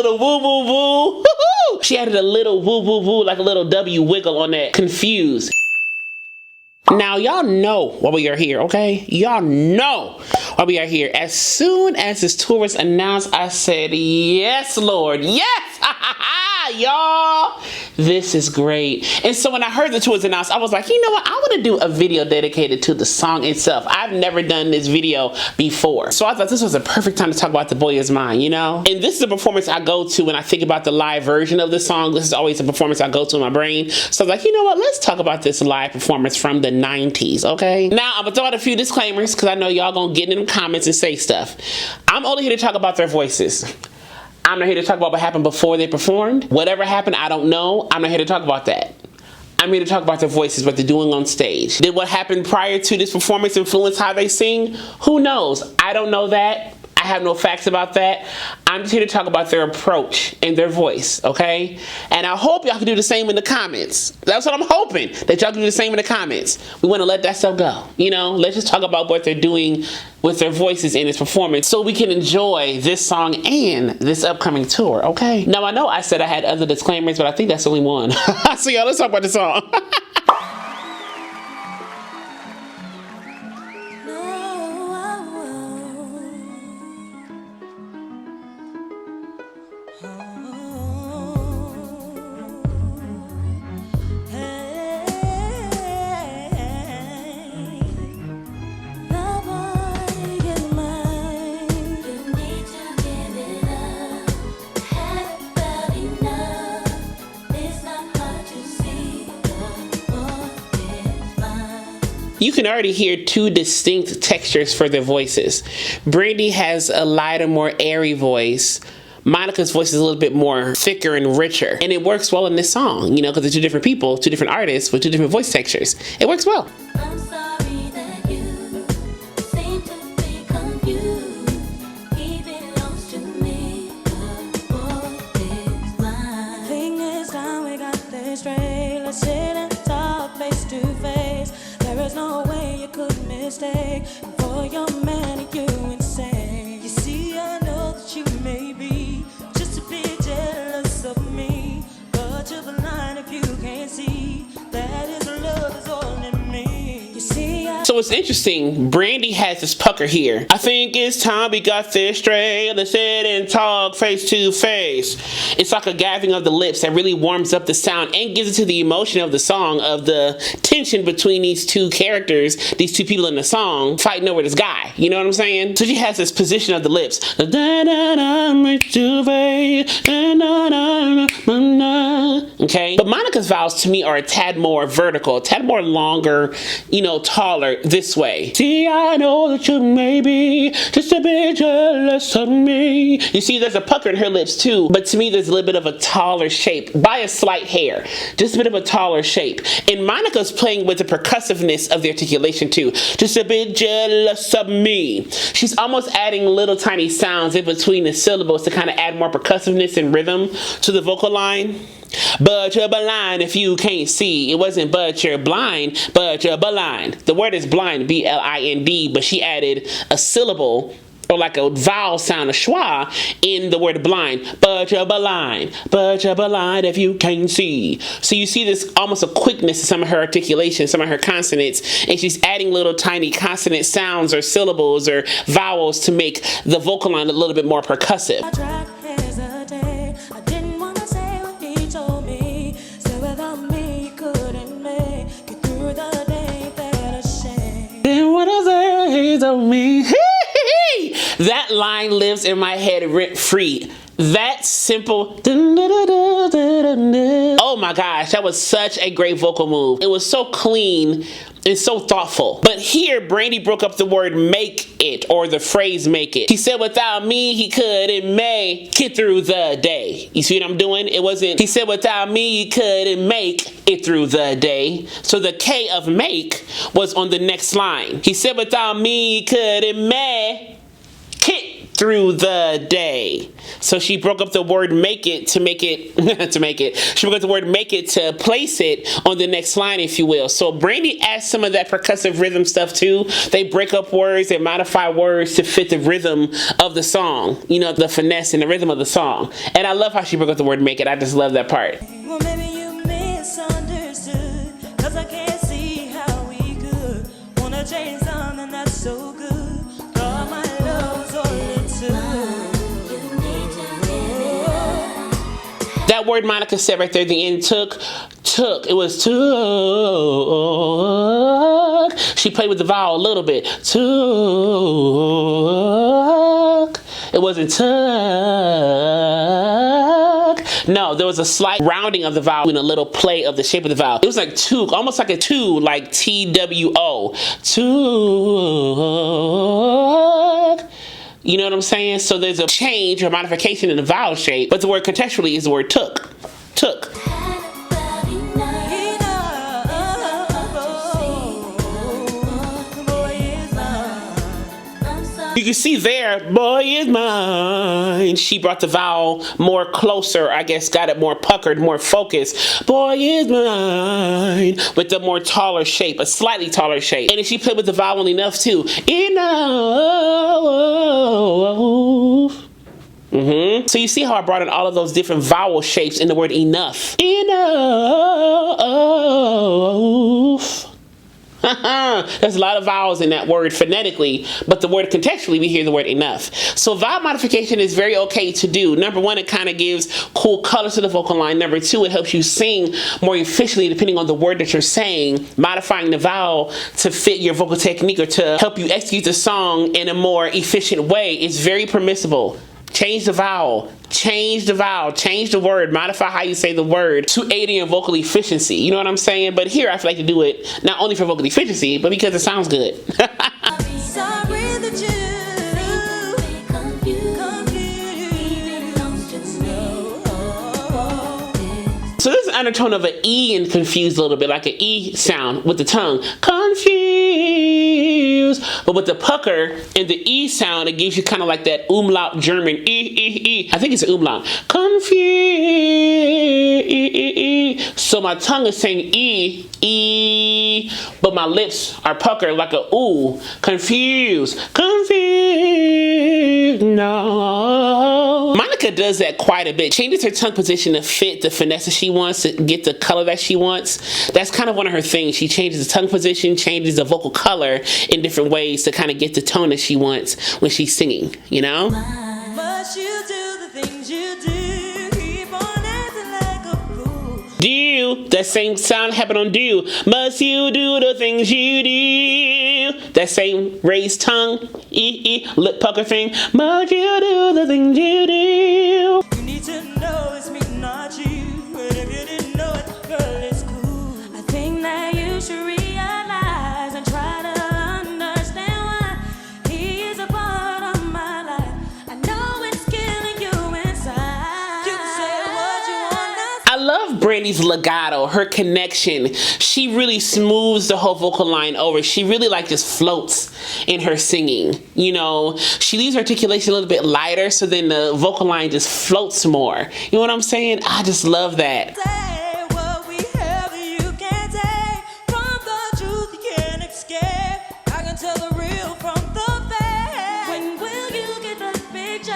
little woo woo woo. Woo-hoo! She added a little woo woo woo, like a little W wiggle on that confused. Now, y'all know why we are here, okay? Y'all know why we are here. As soon as this tour was announced, I said, yes, Lord, yes! Y'all, this is great. And so when I heard the tour was announced, I was like, you know what? I want to do a video dedicated to the song itself. I've never done this video before. So I thought this was a perfect time to talk about The Boy Is Mine, you know? And this is a performance I go to when I think about the live version of the song. This is always a performance I go to in my brain. So I was like, you know what? Let's talk about this live performance from the 90s, okay? Now, I'm gonna throw out a few disclaimers because I know y'all gonna get in the comments and say stuff. I'm only here to talk about their voices. I'm not here to talk about what happened before they performed. Whatever happened, I don't know. I'm not here to talk about that. I'm here to talk about their voices, what they're doing on stage. Did what happened prior to this performance influence how they sing? Who knows? I don't know that. I have no facts about that. I'm just here to talk about their approach and their voice, okay? And I hope y'all can do the same in the comments. That's what I'm hoping, that y'all can do the same in the comments. We want to let that stuff go, you know? Let's just talk about what they're doing with their voices in this performance so we can enjoy this song and this upcoming tour, okay? Now, I know I said I had other disclaimers, but I think that's only one. So y'all, let's talk about the song. You can already hear two distinct textures for their voices. Brandy has a lighter, more airy voice. Monica's voice is a little bit more thicker and richer. And it works well in this song, you know, because they're two different people, two different artists with two different voice textures. It works well. I'm sorry that you seem to be confused. He belongs to me. The boy is mine. Thing is, now we got this straight. Let's sit and talk face to face. There's no way you could mistake for your man you insane. You see, I know that you may be just a bit jealous of me, but you're blind if you can't see that his love is all in me. You see, so it's interesting. Brandy has this pucker here. I think it's time we got this straight. Let's sit and talk face to face. It's like a gathering of the lips that really warms up the sound and gives it to the emotion of the song, of the tension between these two characters, these two people in the song fighting over this guy. You know what I'm saying? So she has this position of the lips. Okay? But Monica's vowels to me are a tad more vertical, a tad more longer, you know, taller this way. See, I know that you may be just a bit jealous of me. You see, there's a pucker in her lips too, but to me there's a little bit of a taller shape by a slight hair. Just a bit of a taller shape. And Monica's playing with the percussiveness of the articulation too. Just a bit jealous of me. She's almost adding little tiny sounds in between the syllables to kind of add more percussiveness and rhythm to the vocal line. But you're blind if you can't see. It wasn't but you're blind, but you're blind. The word is blind, B-L-I-N-D, but she added a syllable or like a vowel sound, a schwa, in the word blind. But you're blind if you can't see. So you see this almost a quickness to some of her articulation, some of her consonants, and she's adding little tiny consonant sounds or syllables or vowels to make the vocal line a little bit more percussive. That line lives in my head rent free. That simple, oh my gosh, that was such a great vocal move. It was so clean and so thoughtful. But here, Brandy broke up the word make it, or the phrase make it. He said without me, he couldn't make it through the day. You see what I'm doing? It wasn't, he said without me, he couldn't make it through the day. So the K of make was on the next line. He said without me, he couldn't make it through the day. So she broke up the word make it to make it, she broke up the word make it to place it on the next line, if you will. So Brandy adds some of that percussive rhythm stuff too. They break up words, they modify words to fit the rhythm of the song, you know, the finesse and the rhythm of the song. And I love how she broke up the word make it. I just love that part. Well, maybe you misunderstood, 'cause I can't see how we could wanna change something that's so good. All my love's all it took. That word Monica said right there at the end, took. It was took. She played with the vowel a little bit. Took. It wasn't took. No, there was a slight rounding of the vowel and a little play of the shape of the vowel. It was like took, almost like a two, like T-W-O. Took. You know what I'm saying? So there's a change or modification in the vowel shape, but the word contextually is the word took. Took. You can see there, boy is mine. She brought the vowel more closer, I guess, got it more puckered, more focused. Boy is mine. With the more taller shape, a slightly taller shape. And if she played with the vowel enough too. Enough. So you see how I brought in all of those different vowel shapes in the word enough. Enough. There's a lot of vowels in that word phonetically, but the word contextually, we hear the word enough. So vowel modification is very okay to do. Number one, it kind of gives cool color to the vocal line. Number two, it helps you sing more efficiently depending on the word that you're saying, modifying the vowel to fit your vocal technique or to help you execute the song in a more efficient way. It's very permissible. Change the vowel, change the vowel, change the word, modify how you say the word to aid in your vocal efficiency. You know what I'm saying? But here I feel like to do it not only for vocal efficiency, but because it sounds good. So there's an undertone of an E in confused a little bit, like an E sound with the tongue. Confused. But with the pucker and the E sound, it gives you kind of like that umlaut German E. I think it's an umlaut. Confused. So my tongue is saying E, but my lips are puckered like a ooh. Confused. Confused. No. Monica does that quite a bit. Changes her tongue position to fit the finesse that she wants, to get the color that she wants. That's kind of one of her things. She changes the tongue position, changes the vocal color in different ways to kind of get the tone that she wants when she's singing, you know? Must you do the things you do, keep on acting like a fool. Do, that same sound happened on do. Must you do the things you do? That same raised tongue, lip pucker thing. Must you do the things you do? You need to know it's me, not you. But if you didn't know it, girl, it's cool. I think that you should realize and try to understand why he is a part of my life. I know it's killing you inside. You can say what you want. I love Brandy's legato, her connection. She really smooths the whole vocal line over. She really like just floats in her singing. You know, she leaves articulation a little bit lighter, so then the vocal line just floats more. You know what I'm saying? I just love that. Say what we have, you can't take. From the truth, you can't escape. I can tell the real from the fake. When will you get the picture?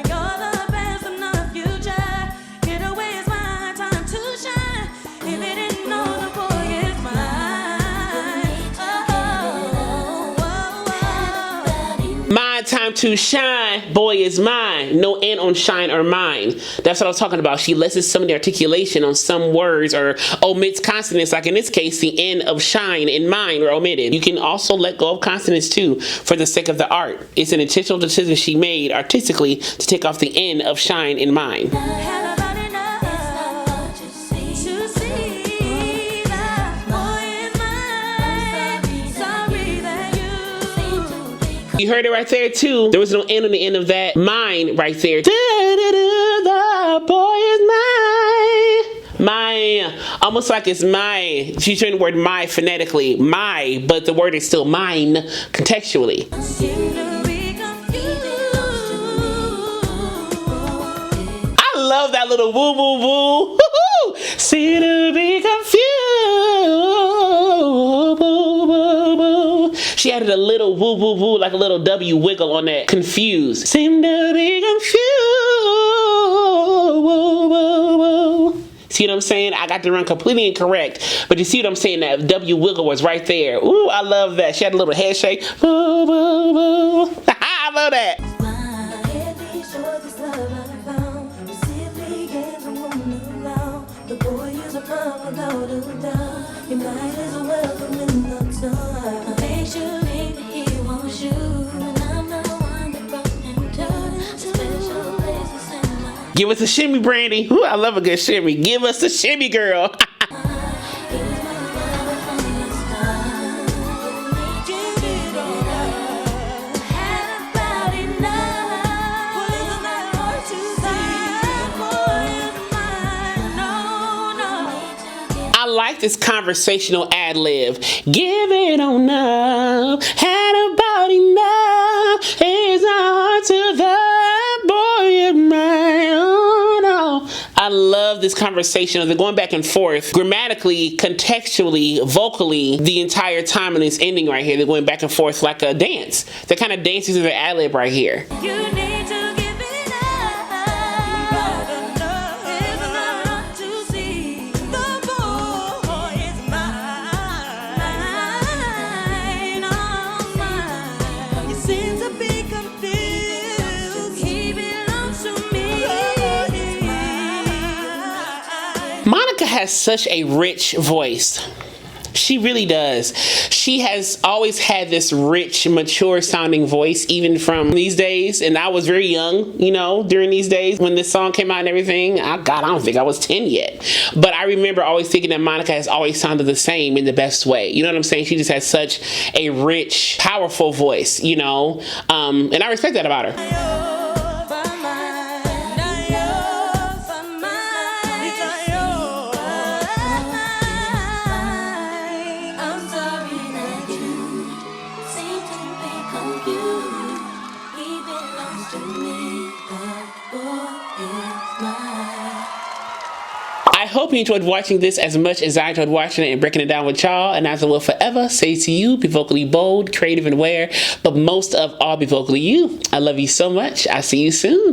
You're the best in the future. Get away is my time to shine. If it didn't know the boy is mine. My time to shine, boy is mine. No N on shine or mine. That's what I was talking about. She lessens some of the articulation on some words or omits consonants, like in this case, the N of shine and mine were omitted. You can also let go of consonants too for the sake of the art. It's an intentional decision she made artistically to take off the N of shine and mine. You heard it right there too. There was no N on the end of that mine right there. The boy is mine. My, almost like it's my. She's doing the word my phonetically, my, but the word is still mine contextually. love that little woo woo woo. Woo-hoo. Seem to be confused. She added a little woo woo woo, like a little W wiggle on that confused. Seem to be confused. See what I'm saying? I got the run completely incorrect, but you see what I'm saying? That W wiggle was right there. Ooh, I love that. She had a little head shake. Woo, woo, woo. I love that. Give us a shimmy, Brandy. Ooh, I love a good shimmy. Give us a shimmy, girl. I like this conversational ad-lib. Give it on up. Had about enough. It's not hard to that boy of mine. Oh no. I love this conversation. They're going back and forth grammatically, contextually, vocally the entire time, and this ending right here. They're going back and forth like a dance. They're kind of dancing to their ad-lib right here. You need to give it up. It's not to see. The boy is mine, oh mine. You seem to be confused. He belongs to me. Monica has such a rich voice. She really does. She has always had this rich, mature sounding voice, even from these days. And I was very young, you know, during these days when this song came out and everything. God, I don't think I was 10 yet. But I remember always thinking that Monica has always sounded the same in the best way. You know what I'm saying? She just has such a rich, powerful voice, you know. And I respect that about her. I hope you enjoyed watching this as much as I enjoyed watching it and breaking it down with y'all. And as I will forever say to you, be vocally bold, creative, and aware, but most of all, be vocally you. I love you so much. I'll see you soon.